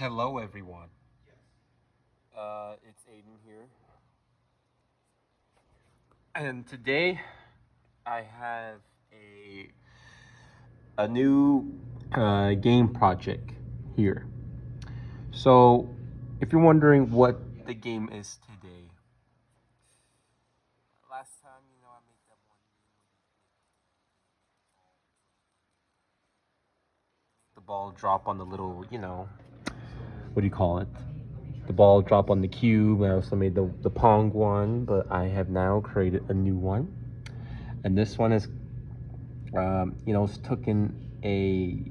Hello, everyone. It's Aidan here, and today I have a a new game project here. So, if you're wondering what the game is today, last time I made that one the ball drop on the little what do you call it? The ball drop on the cube. I also made the Pong one, but I have now created a new one, and this one is it's taken a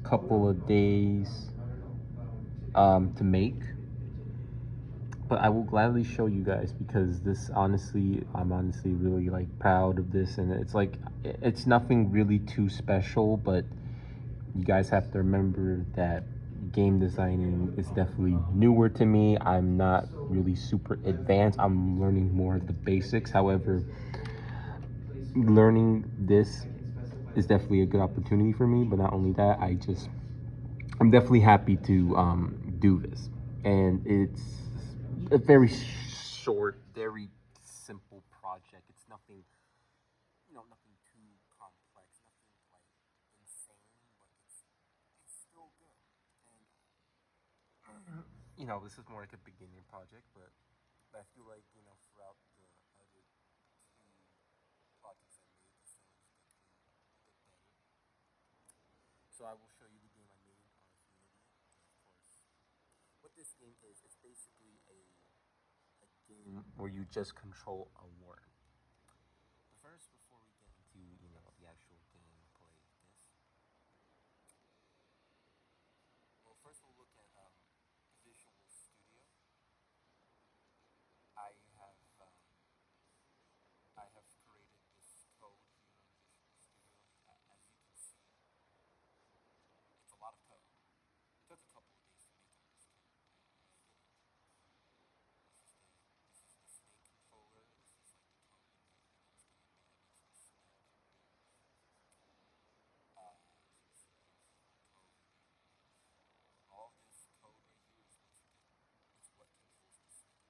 couple of days to make, but I will gladly show you guys because this honestly, I'm honestly really like proud of this, and it's like it's nothing really too special, but you guys have to remember that game designing is definitely newer to me. I'm not really super advanced. I'm learning more of the basics. However, learning this is definitely a good opportunity for me. But not only that, I'm definitely happy to do this, and it's a very short, very simple project. It's nothing, nothing too complex, nothing like insane, but it's still good. And this is more like a beginning project, but I feel like throughout the other two projects I made, this one is definitely a bit better. So I will show you the game I made on Affinity, and of course, what this game is. It's basically a game where you just control a worm. But first, before we get into the actual gameplay of this, well, first we'll look at Visual Studio. I have um, I have created this code here on Visual Studio. As you can see, it's a lot of code. It took a couple of days to make up this code, but I did it. This is the snake controller. This is like the code and everything else that I made. I made some snake here. Some snakes, some code and everything else. All this code right here is what you get. It's what controls the snake.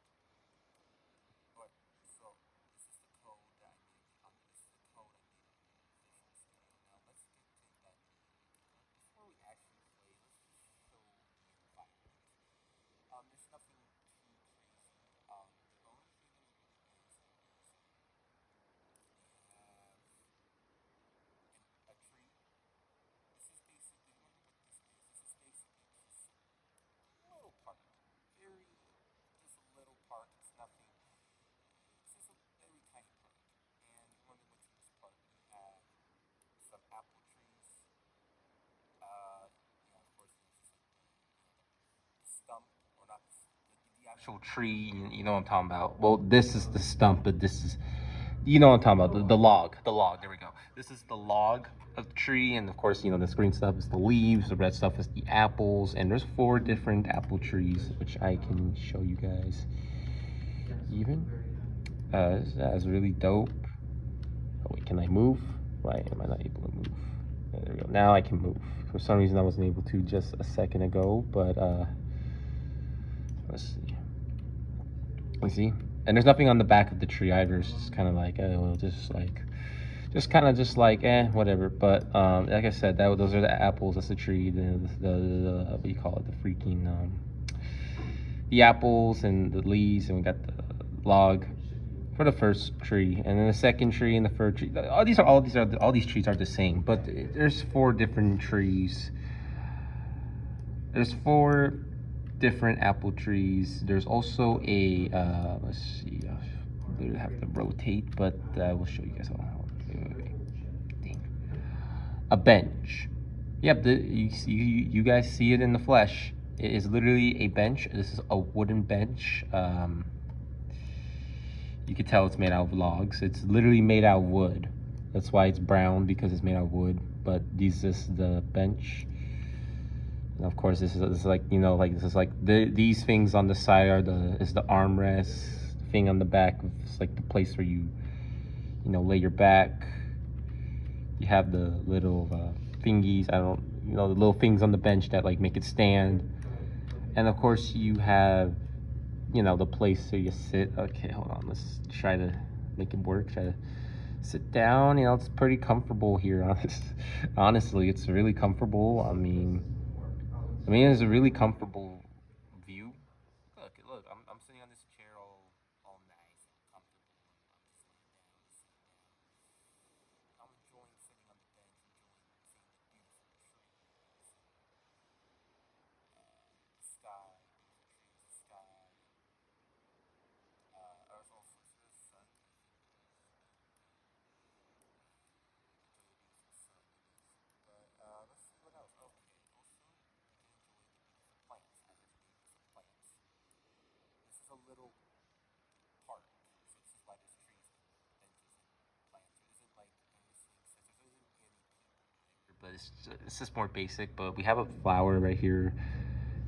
But so this is the code that I made on this is the code I made on Visual Studio. Now let's get to that game. But before we actually play, let's just show the environment. There's nothing too crazy. The only thing that it really is we have a tree. This is basically remember what this is. This is basically just a little park, very just a little park. It's nothing. It's just a very tiny park. And if you wonder what's in this park, we have some apple trees. Yeah, of course, just like the stump, or not the actual tree. You know what I'm talking about. Well, this is the stump, but this is what I'm talking about. The log. The log. There we go. This is the log of the tree, and of course, the green stuff is the leaves. The red stuff is the apples, and there's four different apple trees, which I can show you guys. Even that's really dope. Oh wait, can I move? Why am I not able to move? There we go. Now I can move. For some reason, I wasn't able to just a second ago, but let's see. Let's see. And there's nothing on the back of the tree either. It's just kind of like, just like, whatever. But like I said, those are the apples. That's the tree. The what do you call it? The freaking the apples and the leaves, and we got the log for the first tree, and then the second tree and the third tree. All these trees are the same, but there's four different trees. There's four different apple trees. There's also a let's see. I have to rotate, but I will show you guys. Wait. A bench. Yep, you guys see it in the flesh. It is literally a bench. This is a wooden bench. You can tell it's made out of logs. It's literally made out of wood. That's why it's brown, because it's made out of wood. But this is the bench. And of course, this is like these things on the side is the armrest. Thing on the back is like the place where you lay your back. You have the little thingies. I don't the little things on the bench that like make it stand. And of course you have, the place so you sit. Okay, hold on. Let's try to make it work. Try to sit down. It's pretty comfortable here. Honestly, it's really comfortable. I mean, it's a really comfortable view. Look. I'm sitting on this chair all nice and comfortable. I'm just laying down, I'm enjoying sitting on the bench, enjoying seeing the beautiful trees and the sky, beautiful trees, the sky, also the sun. Enjoy the beautiful sun. But let's see what else. Okay, also you can enjoy the beautiful plants. I have beautiful plants. This is a little park, so this is why there's trees and benches and plants. There isn't like anything. Since there isn't any people here, but it's just more basic. But we have a flower right here.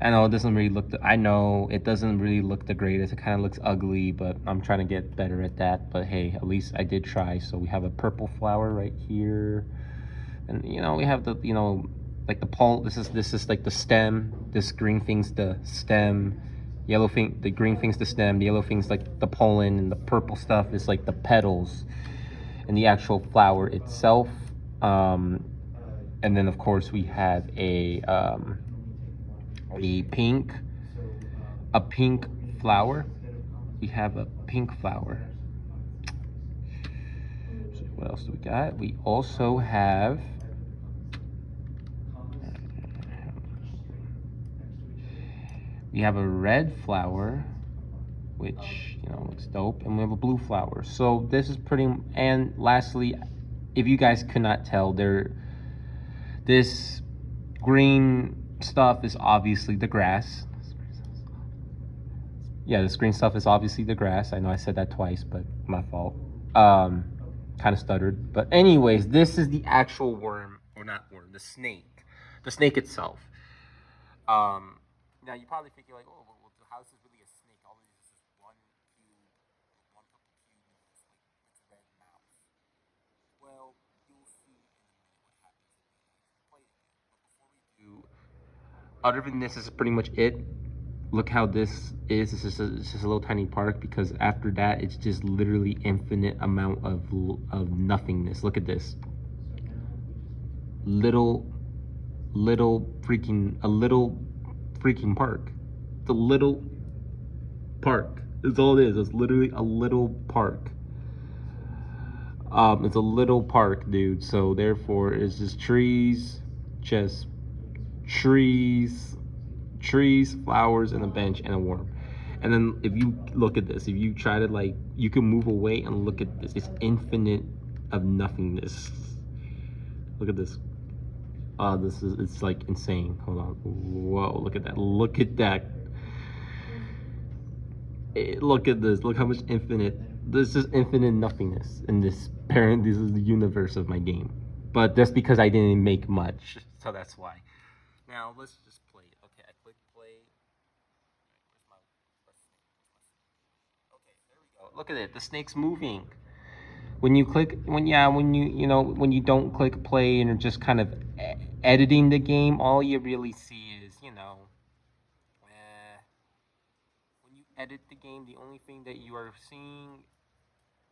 I know it doesn't really look. I know it doesn't really look the greatest. It kind of looks ugly, but I'm trying to get better at that. But hey, at least I did try. So we have a purple flower right here, and we have the like the pole. This is like the stem. This green thing's the stem. Yellow thing, the green thing's the stem. The yellow thing's like the pollen, and the purple stuff is like the petals, and the actual flower itself. Um, and then of course we have a pink a pink flower. We have a pink flower. So what else do we got? We also have a red flower, which looks dope, and we have a blue flower. So this is pretty. And lastly, if you guys could not tell, this green stuff is obviously the grass. Yeah, this green stuff is obviously the grass. I know I said that twice, but my fault. Um, kind of stuttered. But anyways, this is the actual worm, or not worm, the snake itself. Um, Now you probably think you're like, oh, well, how is this really a snake? All it is just one cube, one purple cube, and its red mouth. Well, you'll see in a minute what happens when we actually play the game. But before we do, other than this is pretty much it. Look how this is. It's just a little tiny park, because after that it's just literally infinite amount of nothingness. Look at this. Little little freaking park. It's a little park. That's all it is. It's literally a little park. It's a little park, dude. So therefore, it's just just trees, flowers, and a bench and a worm. And then if you look at this, if you try to you can move away and look at this. It's infinite of nothingness. Look at this. It's like insane. Hold on. Whoa, look at that. Look at that. Look at this. Look how much infinite. This is infinite nothingness in this parent. This is the universe of my game. But that's because I didn't make much, so that's why. Now let's just play it. Okay, I click play. Where's my snake? Okay, there we go. Look at it. The snake's moving. When you click, when you don't click play and you're just kind of editing the game, all you really see is, when you edit the game, the only thing that you are seeing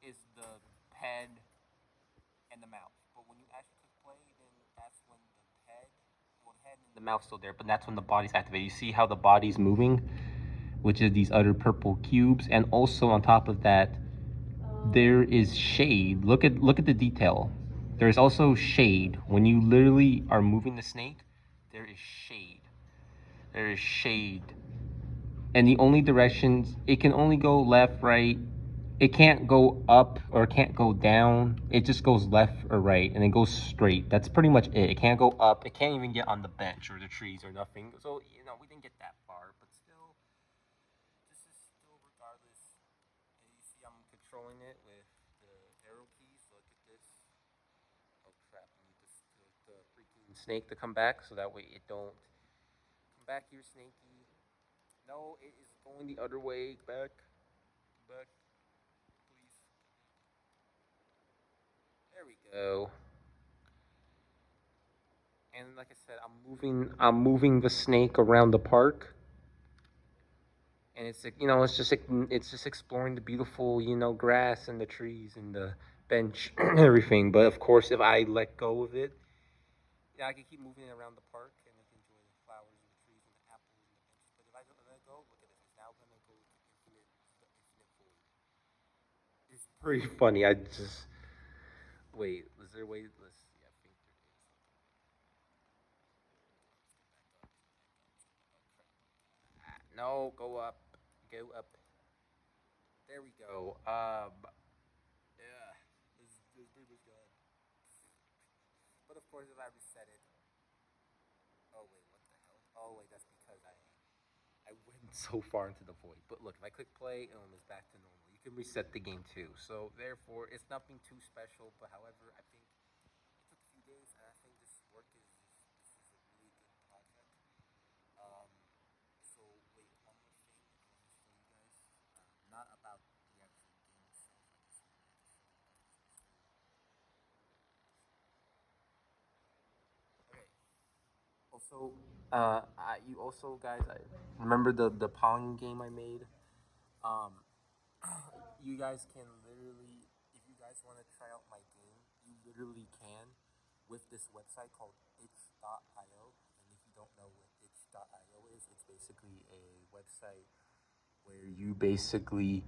is the head and the mouth. But when you actually click play, then that's when the head and the mouth's still there, but that's when the body's activated. You see how the body's moving, which is these other purple cubes, and also on top of that, there is shade. Look at the detail. There is also shade. When you literally are moving the snake, there is shade. There is shade. And the only directions, it can only go left, right. It can't go up or it can't go down. It just goes left or right, and it goes straight. That's pretty much it. It can't go up. It can't even get on the bench or the trees or nothing. So, we didn't get that far, but still, this is still regardless. And you see I'm controlling it with the arrow keys. Look at this. Oh crap, I need the freaking snake to come back so that way it don't come back here, Snakey. No, it is going the other way. Back, please. There we go. And like I said, I'm moving the snake around the park, and it's like, it's just exploring the beautiful, grass and the trees and the bench and everything. But of course, if I let go of it, yeah, I can keep moving it around the park and I can enjoy the flowers and the trees and the apples and the benches. But if I let it go, look at this. It's now gonna go to infinite void. It's pretty funny. I just wait. Is there a way? Let's see. I think there is. No, go up. Go up. There we go. Yeah. This bird was gone. But of course, if I reset it. Oh wait, what the hell? Oh wait, that's because I went so far into the void. But look, if I click play, it's back to normal. You can reset the game too. So therefore, it's nothing too special. But however, I think it took a few days, and I think this work is this is a really good project. Um, so wait, one more thing. Let me show you guys. Not about the actual game itself. I just wanted to show you guys this thing. Okay. Also, you also guys, I remember the Pong game I made. Um, you guys can literally, if you guys want to try out my game, you literally can with this website called itch.io. And if you don't know what itch.io is, it's basically a website where you basically,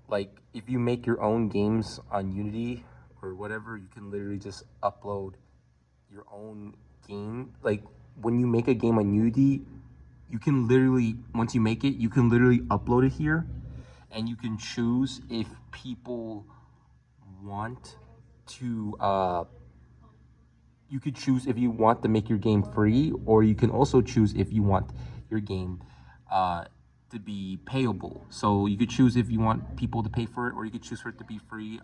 like, if you make your own games on Unity or whatever, you can literally just upload your own game. Like, when you make a game on Unity, you can literally, once you make it, you can literally upload it here, and you can choose if people want to you could choose if you want to make your game free, or you can also choose if you want your game uh, to be payable. So you could choose if you want people to pay for it, or you could choose for it to be free.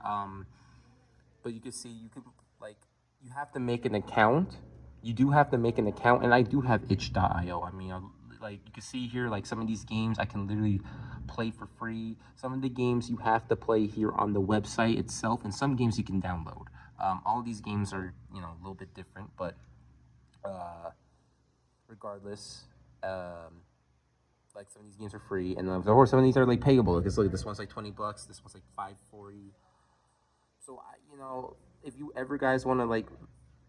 But you can see, you could, like, you have to make an account. You do have to make an account, and I do have itch.io. I mean, like, you can see here, like, some of these games I can literally play for free. Some of the games you have to play here on the website itself, and some games you can download. All of these games are, a little bit different, but uh, regardless, like, some of these games are free, and of course some of these are like payable. Because look, this one's like $20, this one's like 540. So if you ever guys want to, like,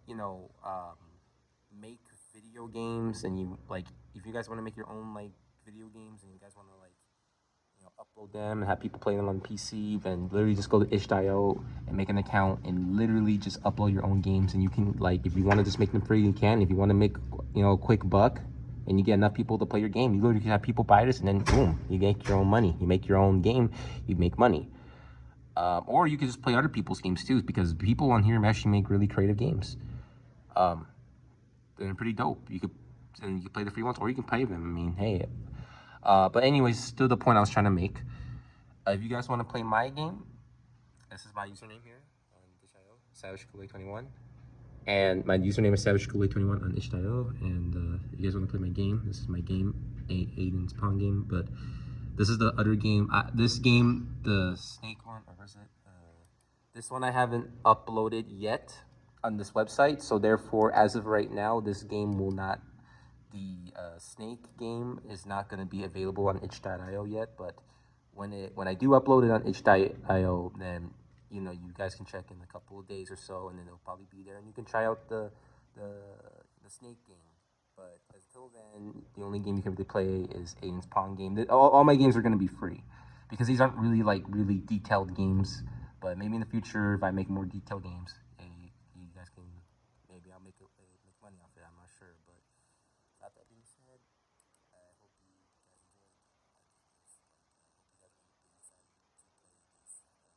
you know, um, make video games, and you like, if you guys want to make your own, like, video games, and you guys want to, like, upload them and have people play them on PC, then literally just go to itch.io and make an account and literally just upload your own games. And you can, like, if you want to just make them free, you can. If you want to make, a quick buck, and you get enough people to play your game, you literally can have people buy this, and then boom, you make your own money. You make your own game, you make money. Or you can just play other people's games too, because people on here actually make really creative games. Um, they're pretty dope. You could play the free ones, or you can pay them. I mean, hey. But anyways, still the point I was trying to make. If you guys want to play my game, this is my username here on itch.io, SavageKool821. And my username is SavageKool821 on itch.io. And if you guys want to play my game, this is my game, Aidan's Pong game. But this is the other game. This game, the snake one, or was it? This one I haven't uploaded yet on this website. So therefore, as of right now, this game will not. The snake game is not going to be available on itch.io yet. But when I do upload it on itch.io, then you guys can check in a couple of days or so, and then it'll probably be there, and you can try out the the snake game. But until then, the only game you can really play is Aiden's Pong game. All my games are going to be free, because these aren't really, like, really detailed games. But maybe in the future, if I make more detailed games, you guys can, maybe I'll make money off it. I'm not sure, but that being said, I hope you guys enjoyed this. Like, I hope you guys are gonna be excited to play this game.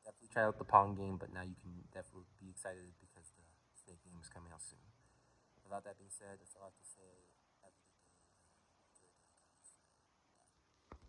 Like, definitely try out the Pong game, but now you can definitely be excited because the snake game is coming out soon. Without that being said, that's all I have to say.